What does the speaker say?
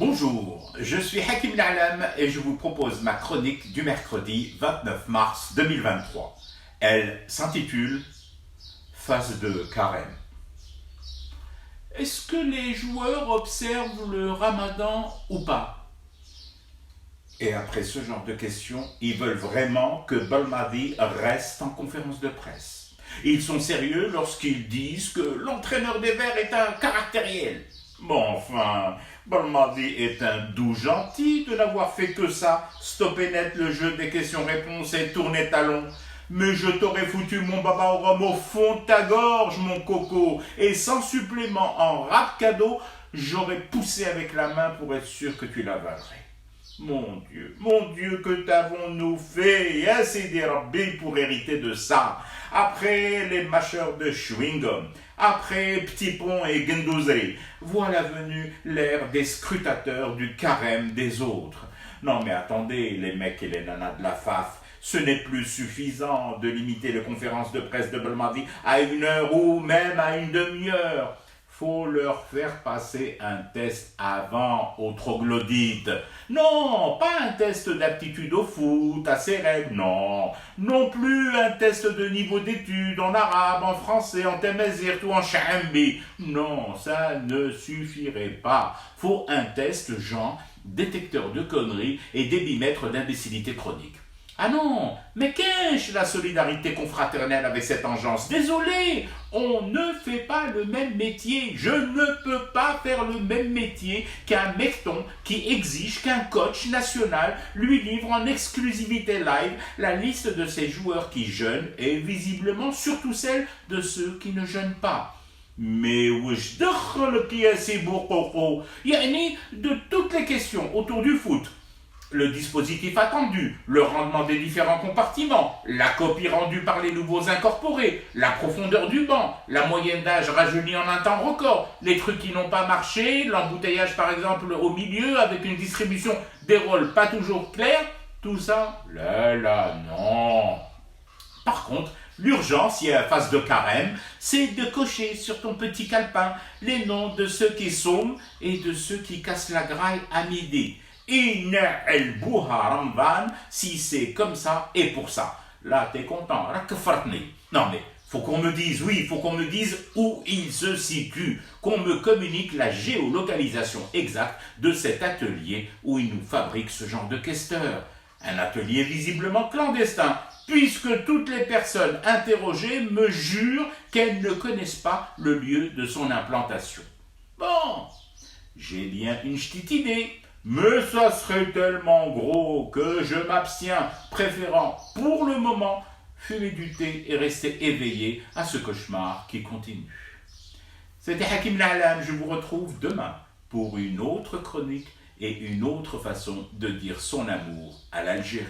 Bonjour, je suis Hakim L'Alam et je vous propose ma chronique du mercredi 29 mars 2023. Elle s'intitule Phase de carême. Est-ce que les joueurs observent le ramadan ou pas? Et après ce genre de questions, ils veulent vraiment que Belmadi reste en conférence de presse. Ils sont sérieux lorsqu'ils disent que l'entraîneur des Verts est un caractériel. Bon, enfin, Belmadi est un doux gentil de n'avoir fait que ça, stopper net le jeu des questions-réponses et tourner talon. Mais je t'aurais foutu mon baba au rhum au fond de ta gorge, mon coco, et sans supplément en rap cadeau, j'aurais poussé avec la main pour être sûr que tu l'avalerais. Mon Dieu, que t'avons-nous fait? Et assez des Rabbi pour hériter de ça. Après les mâcheurs de chewing-gum, après Petit Pont et Gendouzerie, voilà venu l'ère des scrutateurs du carême des autres. Non mais attendez, les mecs et les nanas de la FAF, ce n'est plus suffisant de limiter les conférences de presse de Belmadi à 1 heure ou même à une demi-heure. Faut leur faire passer un test avant aux troglodytes. Non, pas un test d'aptitude au foot, à ses règles, non. Non plus un test de niveau d'études en arabe, en français, en tamazirt ou en chambi. Non, ça ne suffirait pas. Faut un test genre détecteur de conneries et débitmètre d'imbécilité chronique. Ah non, mais qu'est-ce la solidarité confraternelle avec cette engeance? Désolé, on ne fait pas le même métier. Je ne peux pas faire le même métier qu'un mecton qui exige qu'un coach national lui livre en exclusivité live la liste de ses joueurs qui jeûnent et visiblement surtout celle de ceux qui ne jeûnent pas. Mais wesh دخل قياسي بوقوقو يعني de toutes les questions autour du foot. Le dispositif attendu, le rendement des différents compartiments, la copie rendue par les nouveaux incorporés, la profondeur du banc, la moyenne d'âge rajeunie en un temps record, les trucs qui n'ont pas marché, l'embouteillage par exemple au milieu avec une distribution des rôles pas toujours claire, tout ça, là, non. Par contre, l'urgence, il y a la phase de carême, c'est de cocher sur ton petit calepin les noms de ceux qui somment et de ceux qui cassent la graille à midi. Inna el-Bouha Ramban, si c'est comme ça et pour ça. Là, t'es content, non mais, faut qu'on me dise, oui, faut qu'on me dise où il se situe, qu'on me communique la géolocalisation exacte de cet atelier où il nous fabrique ce genre de questeur. Un atelier visiblement clandestin, puisque toutes les personnes interrogées me jurent qu'elles ne connaissent pas le lieu de son implantation. Bon, j'ai bien une petite idée. Mais ça serait tellement gros que je m'abstiens, préférant pour le moment fumer du thé et rester éveillé à ce cauchemar qui continue. C'était Hakim L'Alam, je vous retrouve demain pour une autre chronique et une autre façon de dire son amour à l'Algérie.